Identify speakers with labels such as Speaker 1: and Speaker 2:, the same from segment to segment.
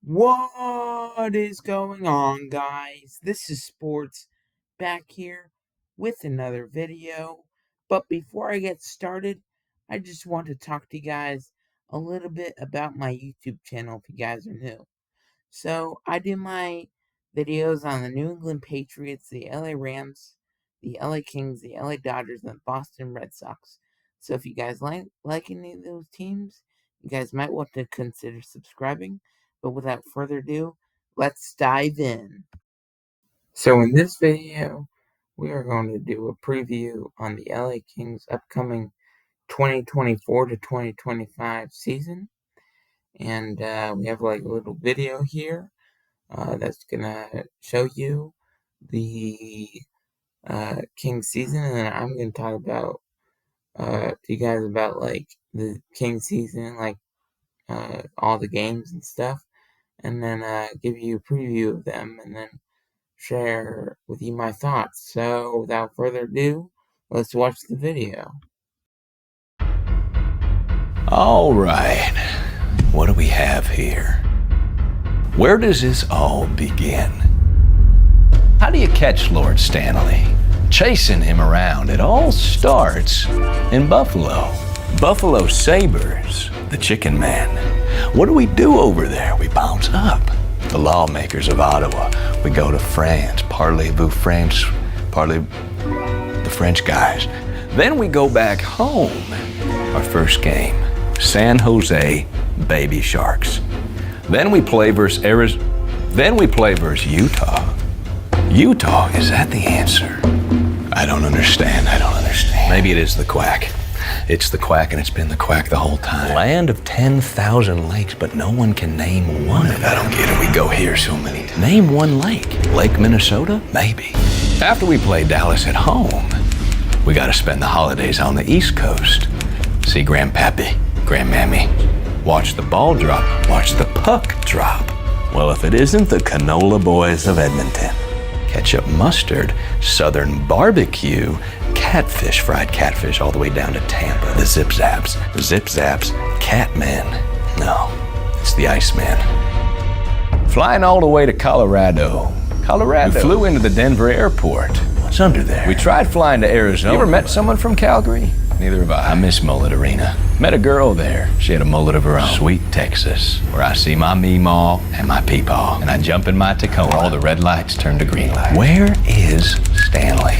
Speaker 1: What is going on, guys? This is Sports back here with another video. But before I get started, I just want to talk to you guys a little bit about my YouTube channel if you guys are new. So, I do my videos on the New England Patriots, the LA Rams, the LA Kings, the LA Dodgers, and the Boston Red Sox. So, if you guys like any of those teams, you guys might want to consider subscribing. But without further ado, let's dive in. So, in this video, we are going to do a preview on the LA Kings' upcoming 2024 to 2025 season. And we have like a little video here that's gonna show you the King season, and then I'm gonna talk about to you guys about like the King season, like all the games and stuff, and then give you a preview of them, and then share with you my thoughts. So without further ado, let's watch the video.
Speaker 2: All right, what do we have here? Where does this all begin? How do you catch Lord Stanley? Chasing him around. It all starts in Buffalo. Buffalo Sabres, the Chicken Man. What do we do over there? We bounce up. The lawmakers of Ottawa. We go to France. Parlez-vous French? The French guys. Then we go back home. Our first game, San Jose Baby Sharks. Then we play versus Arizona. Then we play versus Utah. Utah, is that the answer? I don't understand. Maybe it is the Quack. It's the Quack, and it's been the Quack the whole time. Land of 10,000 lakes, but no one can name one. I don't get it. We go here so many times. Name one lake. Lake Minnesota? Maybe. After we play Dallas at home, we got to spend the holidays on the East Coast. See Grandpappy, Grandmammy. Watch the ball drop. Watch the puck drop. Well, if it isn't the Canola Boys of Edmonton. Ketchup, mustard, Southern barbecue, catfish, fried catfish all the way down to Tampa. The Zip Zaps, Catman. No, it's the Iceman. Flying all the way to Colorado. We flew into the Denver airport. What's under there? We tried flying to Arizona. You ever met someone from Calgary? Neither have I. I miss Mullet Arena. Met a girl there. She had a mullet of her own. Sweet Texas, where I see my Meemaw and my Peepaw. And I jump in my Tacoma. All the red lights turn to green lights. Where is Stanley?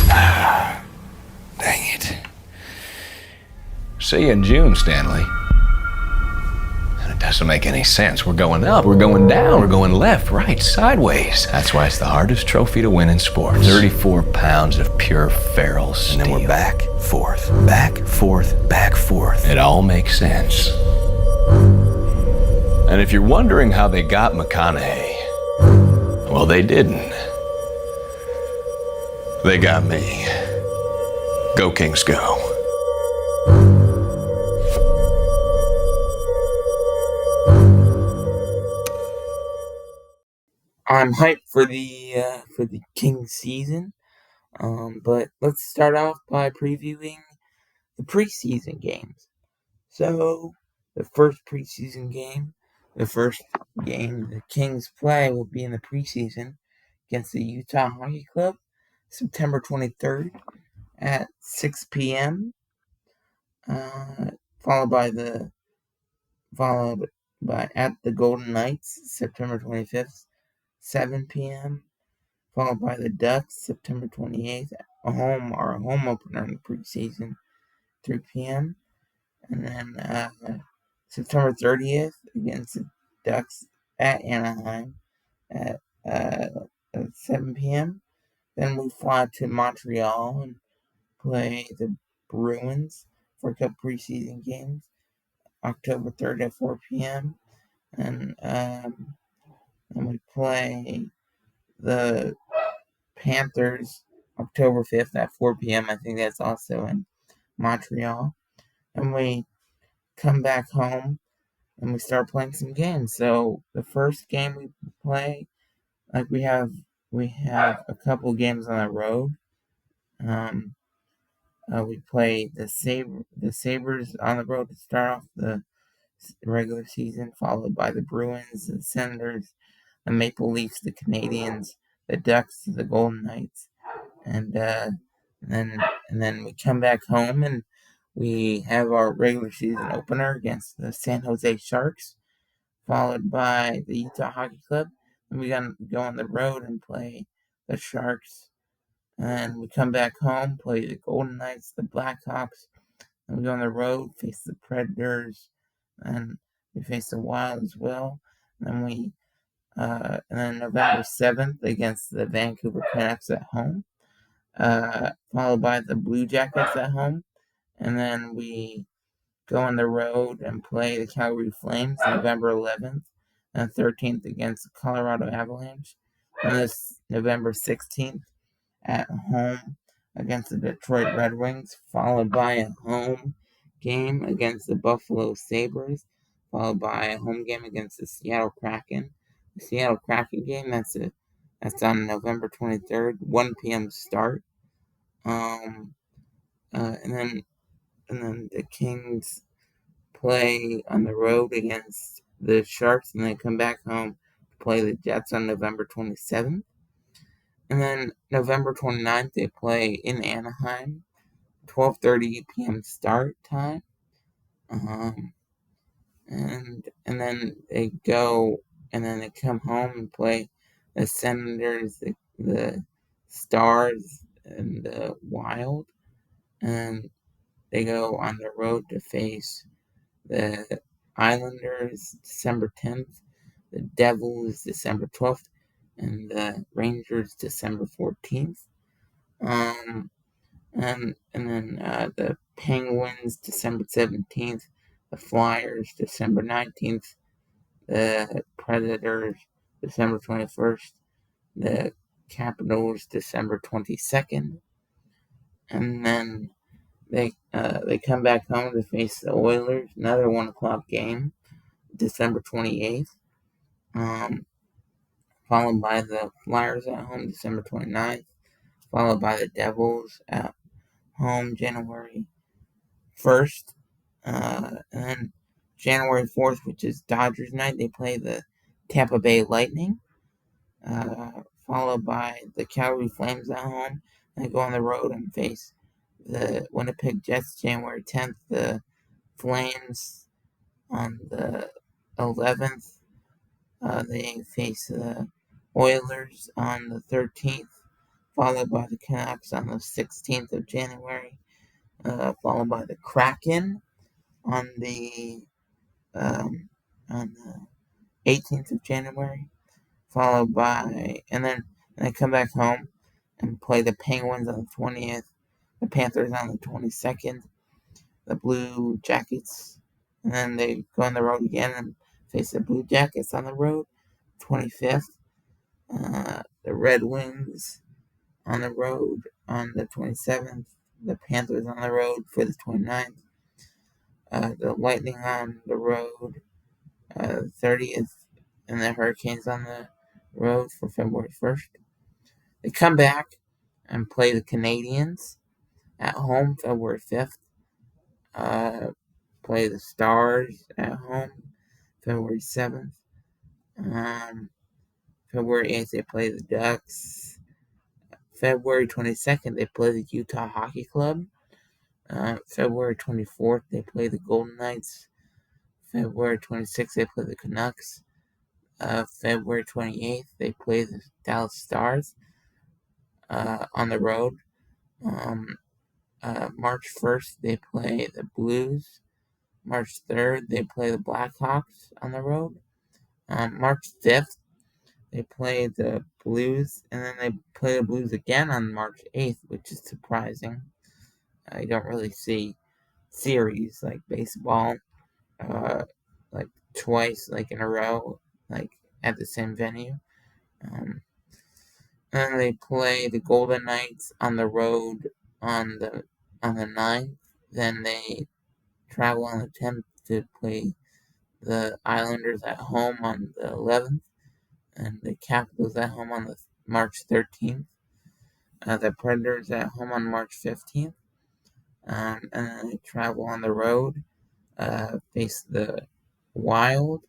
Speaker 2: Ah, dang it. See you in June, Stanley. And it doesn't make any sense. We're going up, we're going down, we're going left, right, sideways. That's why it's the hardest trophy to win in sports. 34 pounds of pure feral steel. And then we're back, forth. It all makes sense. And if you're wondering how they got McConaughey, well, they didn't. They got me. Go Kings, go.
Speaker 1: I'm hyped for the King season. But let's start off by previewing the preseason games. So, the first the Kings play will be in the preseason against the Utah Hockey Club, September 23rd at 6 p.m. Followed by at the Golden Knights, September 25th, 7 p.m. Followed by the Ducks, September 28th, a home opener in the preseason, 3 p.m. And then September 30th against the Ducks at Anaheim at 7 p.m. Then we fly to Montreal and play the Bruins for a couple preseason games, October 3rd at 4 p.m. And we play the Panthers October 5th at 4 p.m. I think that's also in Montreal. And we come back home and we start playing some games. So the first game we play, like we have a couple games on the road. We play the Sabres on the road to start off the regular season, followed by the Bruins, the Senators, the Maple Leafs, the Canadiens, the Ducks, the Golden Knights, and then we come back home and we have our regular season opener against the San Jose Sharks, followed by the Utah Hockey Club. And we gonna go on the road and play the Sharks. And we come back home, play the Golden Knights, the Blackhawks, and we go on the road, face the Predators, and we face the Wild as well. And then November 7th against the Vancouver Canucks at home, followed by the Blue Jackets at home. And then we go on the road and play the Calgary Flames November 11th and 13th against the Colorado Avalanche. And this November 16th at home against the Detroit Red Wings, followed by a home game against the Buffalo Sabres, followed by a home game against the Seattle Kraken. The Seattle Kraken game, that's on November 23rd, 1 p.m. start. Um, and then the Kings play on the road against the Sharks, and then come back home to play the Jets on November 27th. And then November 29th, they play in Anaheim, 12:30 p.m. start time. And then they go, and then they come home and play the Senators, the Stars, and the Wild. And they go on the road to face the Islanders December 10th, the Devils December 12th, and the Rangers December 14th. And then the Penguins December 17th, the Flyers December 19th, the Predators December 21st, the Capitals December 22nd, and then they come back home to face the Oilers, another 1 o'clock game, December 28th, followed by the Flyers at home December 29th, followed by the Devils at home January 1st, and then January 4th, which is Dodgers night, they play the Tampa Bay Lightning, followed by the Calgary Flames at home. They go on the road and face the Winnipeg Jets January 10th, the Flames on the 11th. They face the Oilers on the 13th, followed by the Canucks on the 16th of January, followed by the Kraken on the 18th of January, followed by, and then they come back home and play the Penguins on the 20th, the Panthers on the 22nd, the Blue Jackets, and then they go on the road again and face the Blue Jackets on the road, 25th, the Red Wings on the road on the 27th, the Panthers on the road for the 29th, the Lightning on the road 30th, and the Hurricanes on the road for February 1st. They come back and play the Canadiens at home February 5th. Play the Stars at home February 7th. February 8th, they play the Ducks. February 22nd, they play the Utah Hockey Club. February 24th, they play the Golden Knights. February 26th, they play the Canucks. February 28th, they play the Dallas Stars on the road. March 1st, they play the Blues. March 3rd, they play the Blackhawks on the road. March 5th, they play the Blues, and then they play the Blues again on March 8th, which is surprising. You don't really see series like baseball, like twice, like in a row, like at the same venue. And they play the Golden Knights on the road on the 9th. Then they travel on the 10th to play the Islanders at home on the 11th, and the Capitals at home on the March 13th. The Predators at home on March 15th, and then they travel on the road, face the Wild,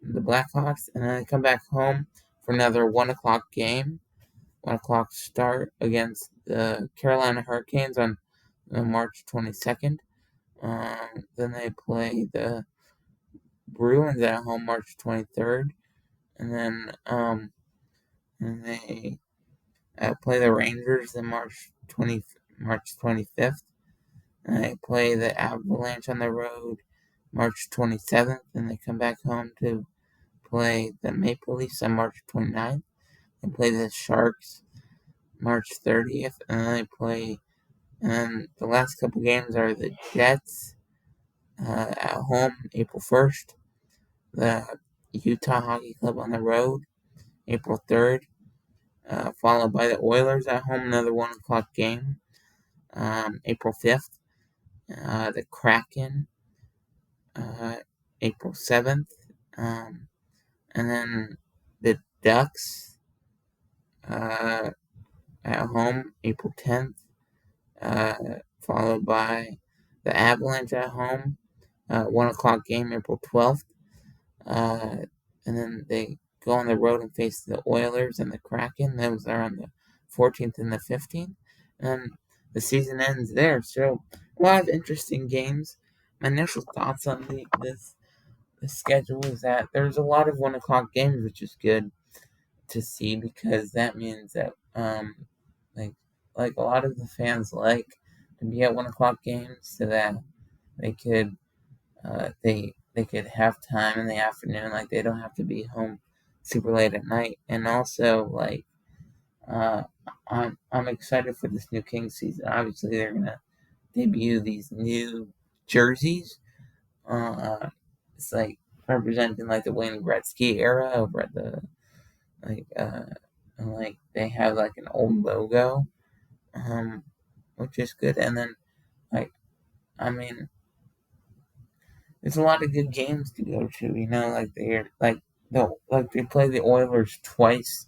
Speaker 1: the Blackhawks, and then they come back home for another 1 o'clock game. 1 o'clock start against the Carolina Hurricanes on March 22nd. Then they play the Bruins at home March 23rd. And then they play the Rangers on March 25th. And they play the Avalanche on the road March 27th. And they come back home to play the Maple Leafs on March 29th. They play the Sharks March 30th. And the last couple games are the Jets at home April 1st. The Utah Hockey Club on the road April 3rd. Followed by the Oilers at home, another 1 o'clock game April 5th. The Kraken April 7th. And then the Ducks at home April 10th. Followed by the Avalanche at home, 1 o'clock game April 12th. And then they go on the road and face the Oilers and the Kraken. Those are on the 14th and the 15th. And the season ends there. So a lot of interesting games. My initial thoughts on this schedule is that there's a lot of 1 o'clock games, which is good to see because that means that like a lot of the fans like to be at 1 o'clock games so that they could they could have time in the afternoon, like they don't have to be home super late at night. And also uh, I'm excited for this new Kings season. Obviously they're gonna debut these new jerseys. It's like representing like the Wayne Gretzky era over at the like and like they have like an old logo, which is good. And then like I mean, there's a lot of good games to go to. Like they play the Oilers twice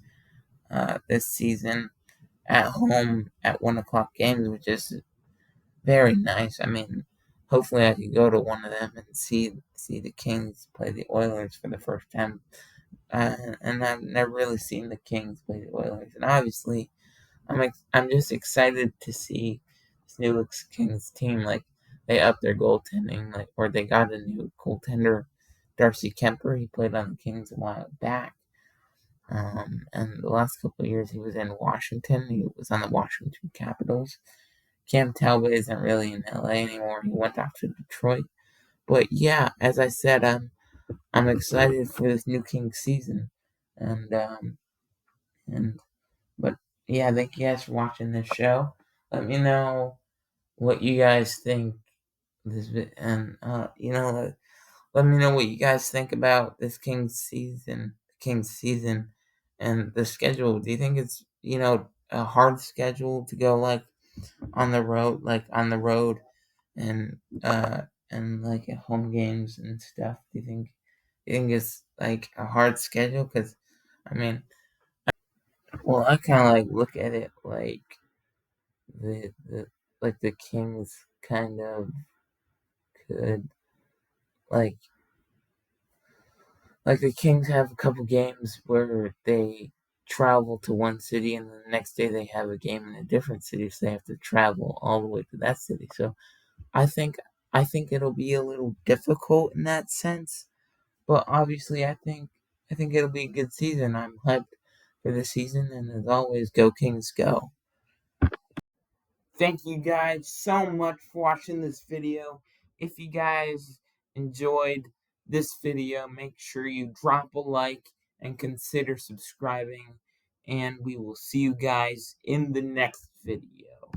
Speaker 1: this season at home at 1 o'clock games, which is very nice. I mean, hopefully I could go to one of them and see the Kings play the Oilers for the first time. And I've never really seen the Kings play the Oilers, and obviously I'm just excited to see this new Kings team. Like they upped their goaltending, or they got a new goaltender, Darcy Kemper. He played on the Kings a while back. And the last couple of years he was in Washington. He was on the Washington Capitals. Cam Talbot isn't really in LA anymore. He went off to Detroit. But yeah, as I said, I'm excited for this new Kings season, and and but yeah, thank you guys for watching this show. Let me know what you guys think and let me know what you guys think about this Kings season, and the schedule. Do you think it's a hard schedule to go like on the road, and like at home games and stuff? Do you think it's like a hard schedule? Because I mean, well, I kind of like look at it like the like the Kings kind of could like the Kings have a couple games where they travel to one city and then the next day they have a game in a different city, so they have to travel all the way to that city. So I think it'll be a little difficult in that sense, but obviously I think it'll be a good season. I'm hyped for the season, and as always, go Kings, go! Thank you guys so much for watching this video. If you guys enjoyed this video, make sure you drop a like and consider subscribing. And we will see you guys in the next video.